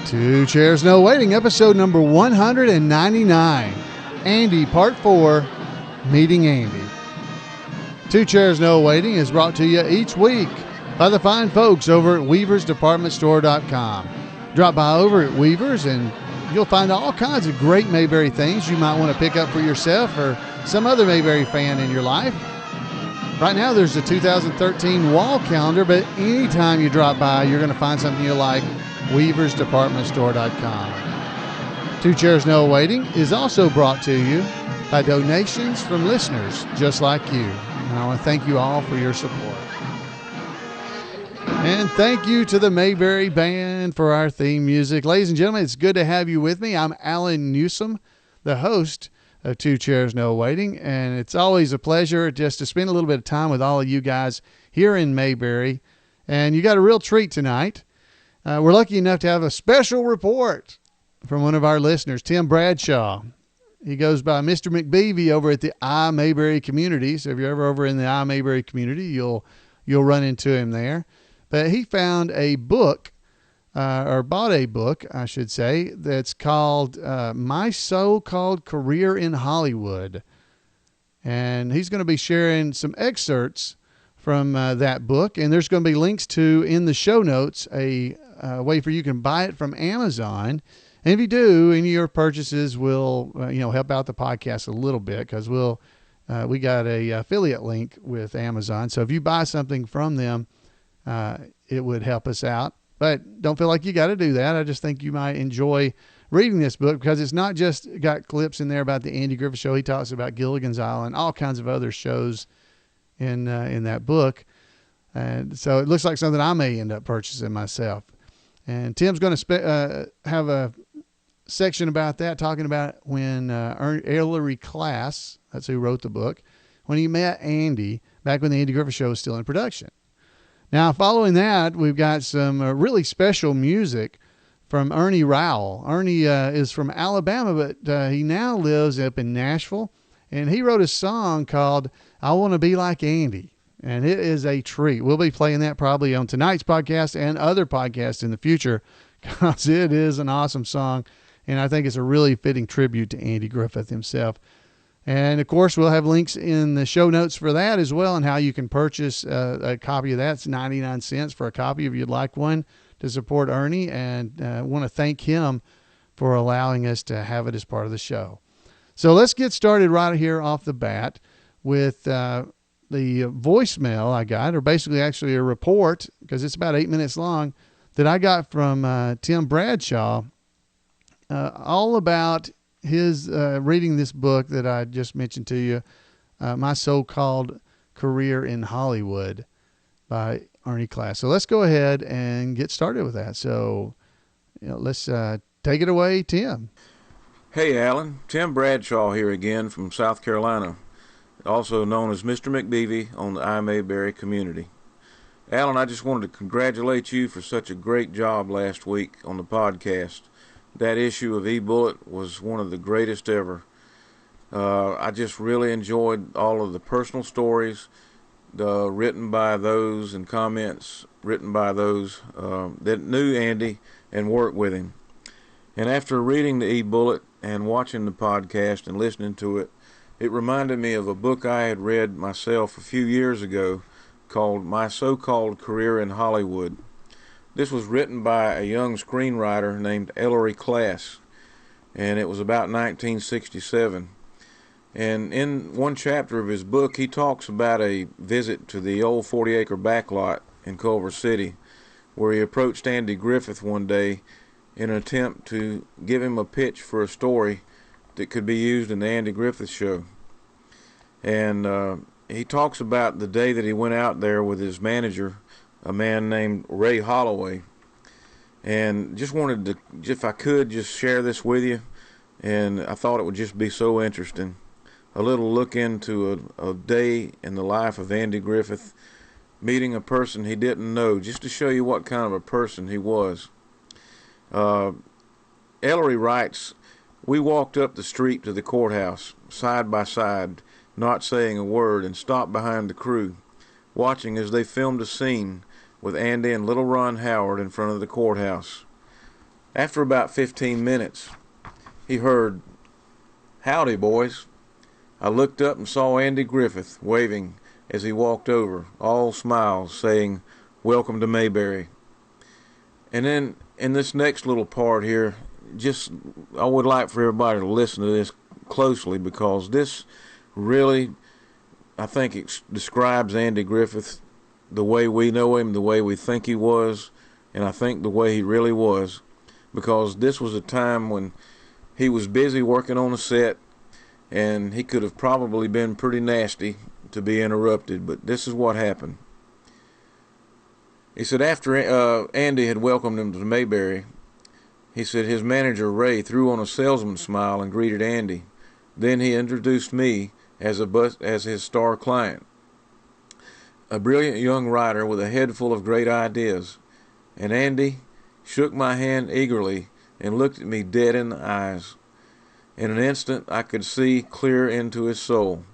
Two Chairs No Waiting, episode number 199. Andy, part 4, Meeting Andy. Two Chairs No Waiting is brought to you each week by the fine folks over at WEAVER'S Drop by over at Weaver's and you'll find all kinds of great Mayberry things you might want to pick up for yourself or some other Mayberry fan in your life. Right now there's the 2013 wall calendar, but anytime you drop by, you're going to find something you like. WEAVER'S Two Chairs No Waiting is also brought to you by donations from listeners just like you. And I want to thank you all for your support. And thank you to the Mayberry Band for our theme music. Ladies and gentlemen, it's good to have you with me. I'm Allan, Newsome, the host of Two Chairs No Waiting, and it's always a pleasure just to spend a little bit of time with all of you guys here in Mayberry. And you got a real treat tonight. We're lucky enough to have a special report from one of our listeners, Tim Bradshaw. He goes by Mr. McBeevy over at the Mayberry community. So if you're ever over in the Mayberry community, you'll run into him there. But he found a book, or bought a book, I should say, that's called My So-Called Career in Hollywood. And he's going to be sharing some excerpts from that book. And there's going to be links to, in the show notes, a way for you can buy it from Amazon. And if you do, any of your purchases will, help out the podcast a little bit because we got a affiliate link with Amazon. So if you buy something from them, it would help us out. But don't feel like you got to do that. I just think you might enjoy reading this book because it's not just got clips in there about the Andy Griffith Show. He talks about Gilligan's Island, all kinds of other shows in that book. And so it looks like something I may end up purchasing myself. And Tim's going to have a section about that, talking about when Ellery Klass, that's who wrote the book, when he met Andy back when the Andy Griffith Show was still in production. Now, following that, we've got some really special music from Ernie Rowell. Ernie is from Alabama, but he now lives up in Nashville, and he wrote a song called I Want to Be Like Andy. And it is a treat. We'll be playing that probably on tonight's podcast and other podcasts in the future because it is an awesome song. And I think it's a really fitting tribute to Andy Griffith himself. And, of course, we'll have links in the show notes for that as well and how you can purchase a copy of that. It's 99 cents for a copy if you'd like one to support Ernie. And I want to thank him for allowing us to have it as part of the show. So let's get started right here off the bat with the voicemail I got, or basically actually a report, because it's about 8 minutes long, that I got from Tim Bradshaw, all about his reading this book that I just mentioned to you, My So-Called Career in Hollywood by Ellery Klass. So let's go ahead and get started with that. So let's take it away, Tim. Hey, Allan. Tim Bradshaw here again from South Carolina, also known as Mr. McBeevy on the Mayberry community. Allan, I just wanted to congratulate you for such a great job last week on the podcast. That issue of E-Bullet was one of the greatest ever. I just really enjoyed all of the personal stories written by those and comments written by those that knew Andy and worked with him. And after reading the E-Bullet and watching the podcast and listening to it, it reminded me of a book I had read myself a few years ago called My So-Called Career in Hollywood. This was written by a young screenwriter named Ellery Klass, and it was about 1967. And in one chapter of his book, he talks about a visit to the old 40-acre backlot in Culver City, where he approached Andy Griffith one day in an attempt to give him a pitch for a story that could be used in the Andy Griffith Show. And he talks about the day that he went out there with his manager, a man named Ray Holloway. And just wanted to, if I could, just share this with you. And I thought it would just be so interesting. A little look into a day in the life of Andy Griffith, meeting a person he didn't know, just to show you what kind of a person he was. Ellery writes, "We walked up the street to the courthouse, side by side, not saying a word, and stopped behind the crew, watching as they filmed a scene with Andy and little Ron Howard in front of the courthouse. After about 15 minutes, he heard, "Howdy, boys." I looked up and saw Andy Griffith waving as he walked over, all smiles, saying, "Welcome to Mayberry." And then in this next little part here, I would like for everybody to listen to this closely, because this really, I think, it describes Andy Griffith the way we know him, the way we think he was, and I think the way he really was, because this was a time when he was busy working on a set, and he could have probably been pretty nasty to be interrupted, but this is what happened. He said after Andy had welcomed him to Mayberry, he said his manager, Ray, threw on a salesman smile and greeted Andy. Then he introduced me as his star client, a brilliant young writer with a head full of great ideas. And Andy shook my hand eagerly and looked at me dead in the eyes. In an instant, I could see clear into his soul.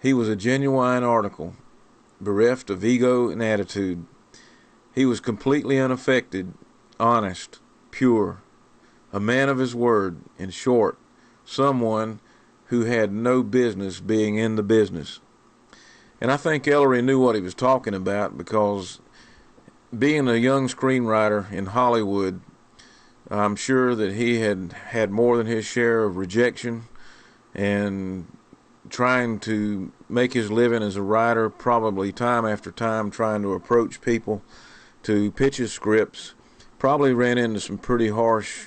He was a genuine article, bereft of ego and attitude. He was completely unaffected, honest, pure, a man of his word, in short, someone who had no business being in the business. And I think Ellery knew what he was talking about, because being a young screenwriter in Hollywood, I'm sure that he had had more than his share of rejection, and trying to make his living as a writer, probably time after time trying to approach people to pitch his scripts, probably ran into some pretty harsh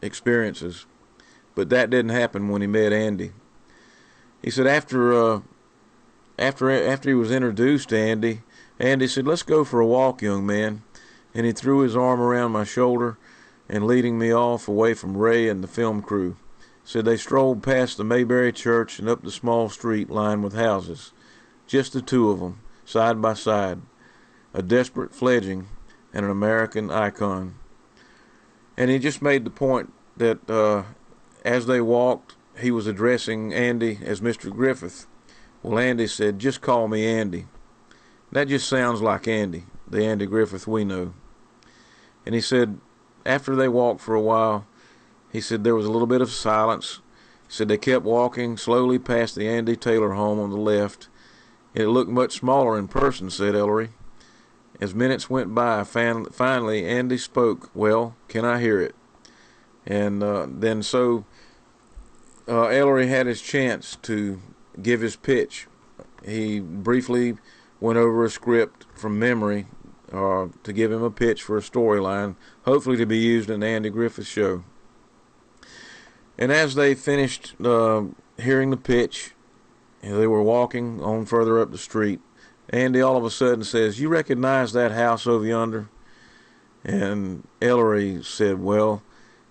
experiences. But that didn't happen when he met Andy. He said after he was introduced to Andy, Andy said, "Let's go for a walk, young man." And he threw his arm around my shoulder and leading me off away from Ray and the film crew. Said they strolled past the Mayberry Church and up the small street lined with houses. Just the two of them, side by side. A desperate fledgling and an American icon. And he just made the point that as they walked, he was addressing Andy as Mr. Griffith. Well, Andy said, "Just call me Andy." That just sounds like Andy, the Andy Griffith we know. And he said, after they walked for a while, he said there was a little bit of silence. He said they kept walking slowly past the Andy Taylor home on the left. It looked much smaller in person, said Ellery. As minutes went by, finally Andy spoke. "Well, can I hear it?" And then Ellery had his chance to give his pitch. He briefly went over a script from memory to give him a pitch for a storyline, hopefully to be used in the Andy Griffith Show. And as they finished hearing the pitch, they were walking on further up the street. Andy all of a sudden says, "You recognize that house over yonder?" And Ellery said, well,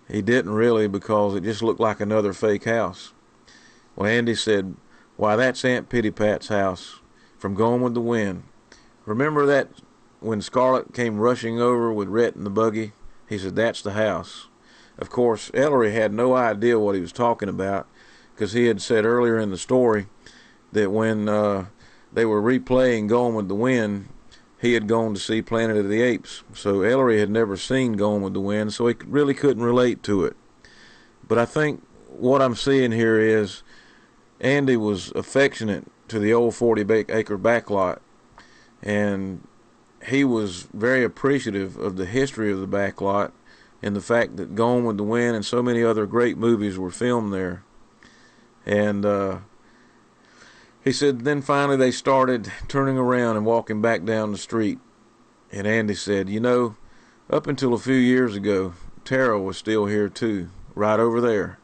he didn't really, because it just looked like another fake house. Well, Andy said, "Why, that's Aunt Pitty-Pat's house from Gone with the Wind. Remember that when Scarlett came rushing over with Rhett in the buggy?" He said, "That's the house." Of course, Ellery had no idea what he was talking about, because he had said earlier in the story that when they were replaying Gone with the Wind, he had gone to see Planet of the Apes. So Ellery had never seen Gone with the Wind, so he really couldn't relate to it. But I think what I'm seeing here is Andy was affectionate to the old 40-acre backlot, and he was very appreciative of the history of the backlot and the fact that Gone with the Wind and so many other great movies were filmed there. And he said then finally they started turning around and walking back down the street. And Andy said, "You know, up until a few years ago, Tara was still here too, right over there."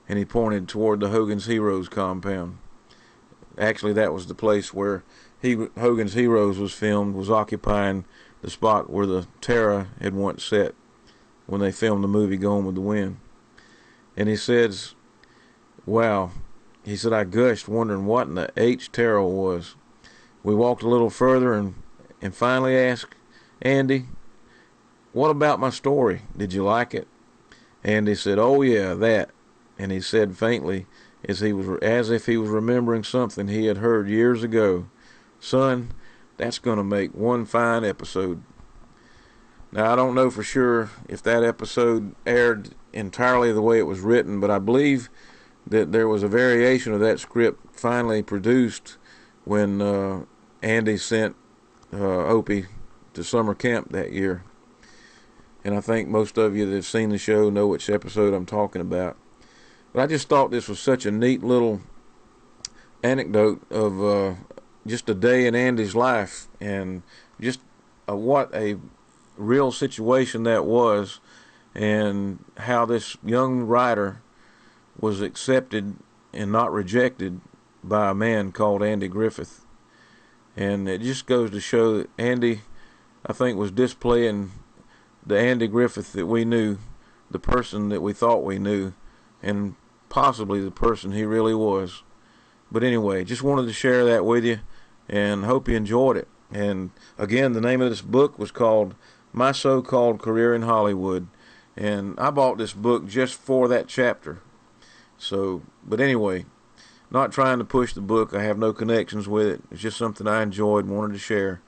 And he pointed toward the Hogan's Heroes compound. Actually, that was the place where Hogan's Heroes was filmed, was occupying the spot where the Tara had once set when they filmed the movie Gone with the Wind. And he says, "Wow," he said, "I gushed wondering what in the H Tara was." We walked a little further and finally asked, "Andy, what about my story? Did you like it?" Andy said, "Oh yeah, that." And he said faintly, as if he was remembering something he had heard years ago, "Son, that's going to make one fine episode." Now, I don't know for sure if that episode aired entirely the way it was written, but I believe that there was a variation of that script finally produced when Andy sent Opie to summer camp that year. And I think most of you that have seen the show know which episode I'm talking about. But I just thought this was such a neat little anecdote of just a day in Andy's life, and just what a real situation that was, and how this young writer was accepted and not rejected by a man called Andy Griffith. And it just goes to show that Andy, I think, was displaying the Andy Griffith that we knew, the person that we thought we knew, and possibly the person he really was. But anyway, just wanted to share that with you, and hope you enjoyed it. And again, the name of this book was called My So-Called Career in Hollywood, and I bought this book just for that chapter. So, but anyway, not trying to push the book. I have no connections with it. It's just something I enjoyed and wanted to share.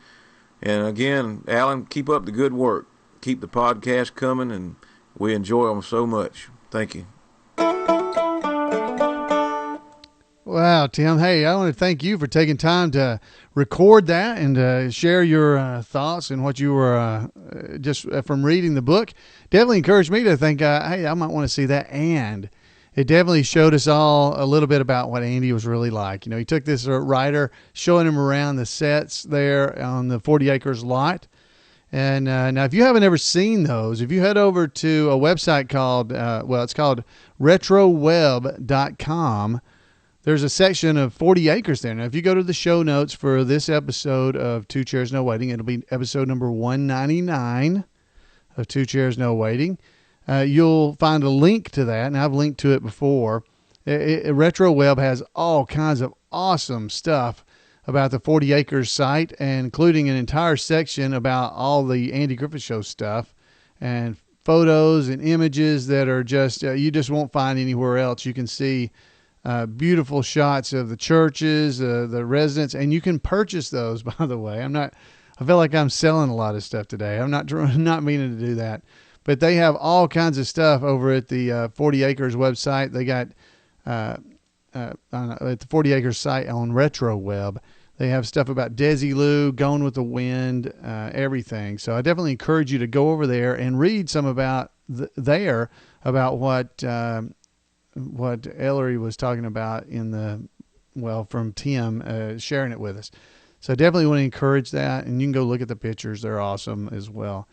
And again, Allan, keep up the good work. Keep the podcast coming, and we enjoy them so much. Thank you. Wow, Tim. Hey, I want to thank you for taking time to record that and share your thoughts and what you were just from reading the book. Definitely encouraged me to think, hey, I might want to see that. And it definitely showed us all a little bit about what Andy was really like. You know, he took this writer, showing him around the sets there on the 40 Acres lot. And now, if you haven't ever seen those, if you head over to a website called, it's called retroweb.com, there's a section of 40 acres there. Now, if you go to the show notes for this episode of Two Chairs No Waiting, it'll be episode number 199 of Two Chairs No Waiting. You'll find a link to that, and I've linked to it before. RetroWeb has all kinds of awesome stuff about the 40 Acres site, and including an entire section about all the Andy Griffith Show stuff and photos and images that are just, you just won't find anywhere else. You can see beautiful shots of the churches, the residents, and you can purchase those, by the way. I feel like I'm selling a lot of stuff today. I'm not meaning to do that. But they have all kinds of stuff over at the 40 Acres website. They got at the 40 Acres site on RetroWeb. They have stuff about Desilu, Going with the Wind, everything. So I definitely encourage you to go over there and read some about about what Ellery was talking about from Tim sharing it with us. So I definitely want to encourage that, and you can go look at the pictures. They're awesome as well.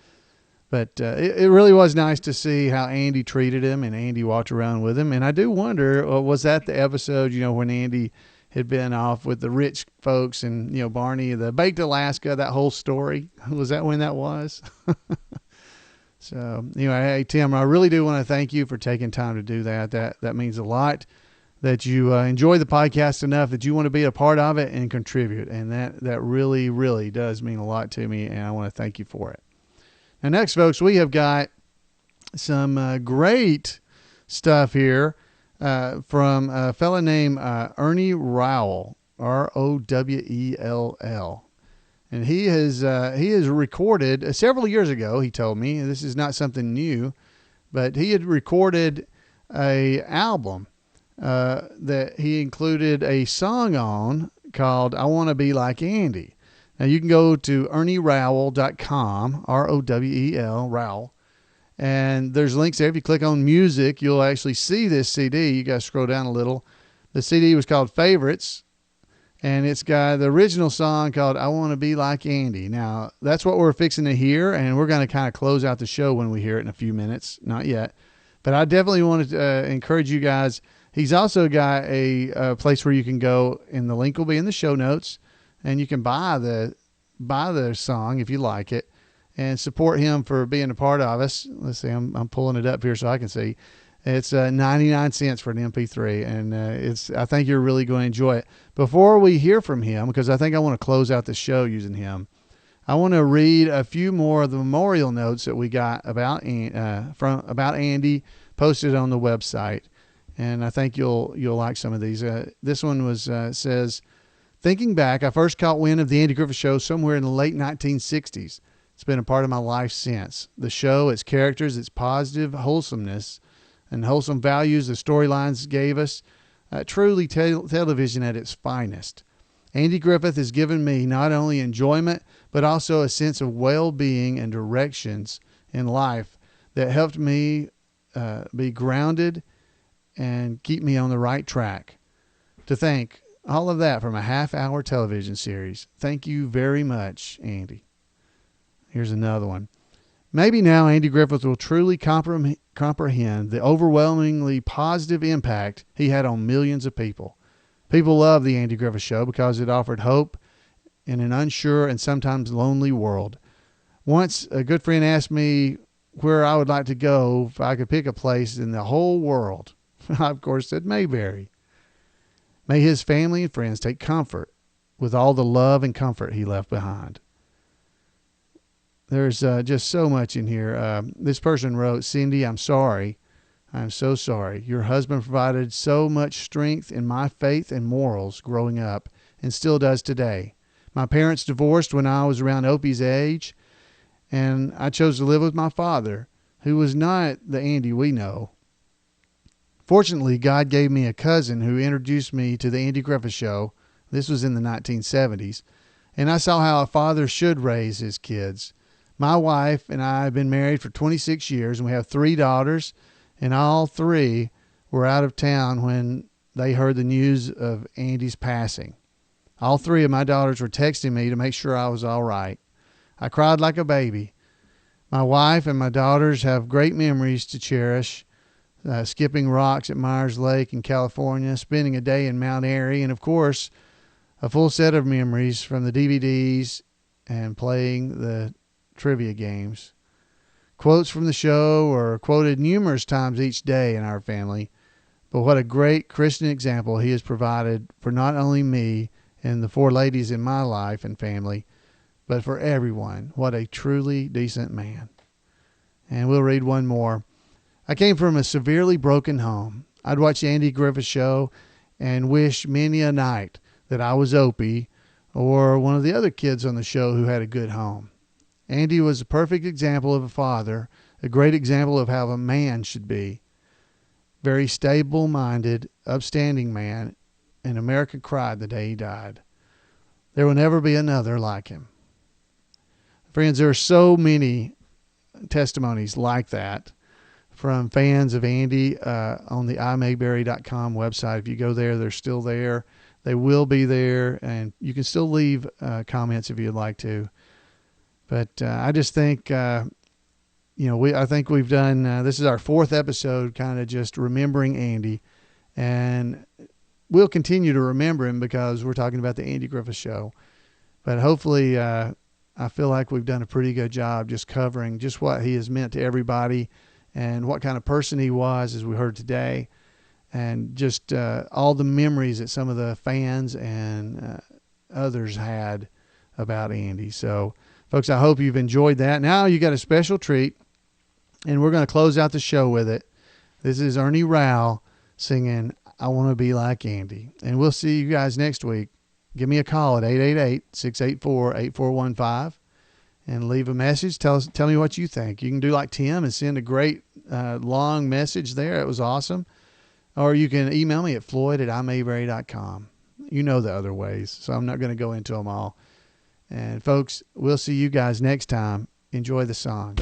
But it really was nice to see how Andy treated him, and Andy walked around with him. And I do wonder, was that the episode, when Andy had been off with the rich folks and, Barney, the Baked Alaska, that whole story? Was that when that was? So anyway, hey, Tim, I really do want to thank you for taking time to do that. That means a lot, that you enjoy the podcast enough that you want to be a part of it and contribute. And that really, really does mean a lot to me, and I want to thank you for it. Now, next, folks, we have got some great stuff here from a fella named Ernie Rowell, Rowell. And he has recorded several years ago, he told me, this is not something new, but he had recorded a album that he included a song on called I Want to Be Like Andy. Now, you can go to ernieraowell.com, R-O-W-E-L, Rowell, and there's links there. If you click on music, you'll actually see this CD. You got to scroll down a little. The CD was called Favorites, and it's got the original song called I Want to Be Like Andy. Now, that's what we're fixing to hear, and we're going to kind of close out the show when we hear it in a few minutes. Not yet. But I definitely want to encourage you guys. He's also got a place where you can go, and the link will be in the show notes, and you can buy the song if you like it, and support him for being a part of us. Let's see, I'm pulling it up here so I can see. It's 99 cents for an MP3, and I think you're really going to enjoy it. Before we hear from him, because I think I want to close out the show using him, I want to read a few more of the memorial notes that we got about Andy posted on the website, and I think you'll like some of these. This one says, thinking back, I first caught wind of the Andy Griffith Show somewhere in the late 1960s. It's been a part of my life since. The show, its characters, its positive wholesomeness, and wholesome values the storylines gave us, truly television at its finest. Andy Griffith has given me not only enjoyment, but also a sense of well-being and directions in life that helped me be grounded and keep me on the right track. To thank all of that from a half-hour television series. Thank you very much, Andy. Here's another one. Maybe now Andy Griffith will truly comprehend the overwhelmingly positive impact he had on millions of people. People love the Andy Griffith Show because it offered hope in an unsure and sometimes lonely world. Once a good friend asked me where I would like to go if I could pick a place in the whole world. I, of course, said Mayberry. May his family and friends take comfort with all the love and comfort he left behind. There's just so much in here. This person wrote, Cindy, I'm sorry. I'm so sorry. Your husband provided so much strength in my faith and morals growing up and still does today. My parents divorced when I was around Opie's age, and I chose to live with my father, who was not the Andy we know. Fortunately, God gave me a cousin who introduced me to the Andy Griffith Show. This was in the 1970s, and I saw how a father should raise his kids. My wife and I have been married for 26 years, and we have 3 daughters, and all 3 were out of town when they heard the news of Andy's passing. All 3 of my daughters were texting me to make sure I was all right. I cried like a baby. My wife and my daughters have great memories to cherish, skipping rocks at Myers Lake in California, spending a day in Mount Airy, and, of course, a full set of memories from the DVDs and playing the trivia games. Quotes from the show are quoted numerous times each day in our family, but what a great Christian example he has provided for not only me and the 4 ladies in my life and family, but for everyone. What a truly decent man. And we'll read one more. I came from a severely broken home. I'd watch the Andy Griffith Show and wish many a night that I was Opie or one of the other kids on the show who had a good home. Andy was a perfect example of a father, a great example of how a man should be. Very stable-minded, upstanding man, and America cried the day he died. There will never be another like him. Friends, there are so many testimonies like that from fans of Andy on the imayberry.com website. If you go there, they're still there. They will be there, and you can still leave comments if you'd like to. But I just think, I think we've done, this is our 4th episode, kind of just remembering Andy. And we'll continue to remember him because we're talking about the Andy Griffith Show. But hopefully, I feel like we've done a pretty good job just covering just what he has meant to everybody and what kind of person he was, as we heard today, and just all the memories that some of the fans and others had about Andy. So, folks, I hope you've enjoyed that. Now you got a special treat, and we're going to close out the show with it. This is Ernie Rao singing I Want to Be Like Andy. And we'll see you guys next week. Give me a call at 888-684-8415 and leave a message. Tell me what you think. You can do like Tim and send a great long message there. It was awesome. Or you can email me at floyd@imayberry.com. You know the other ways, so I'm not going to go into them all. And folks, we'll see you guys next time. Enjoy the song.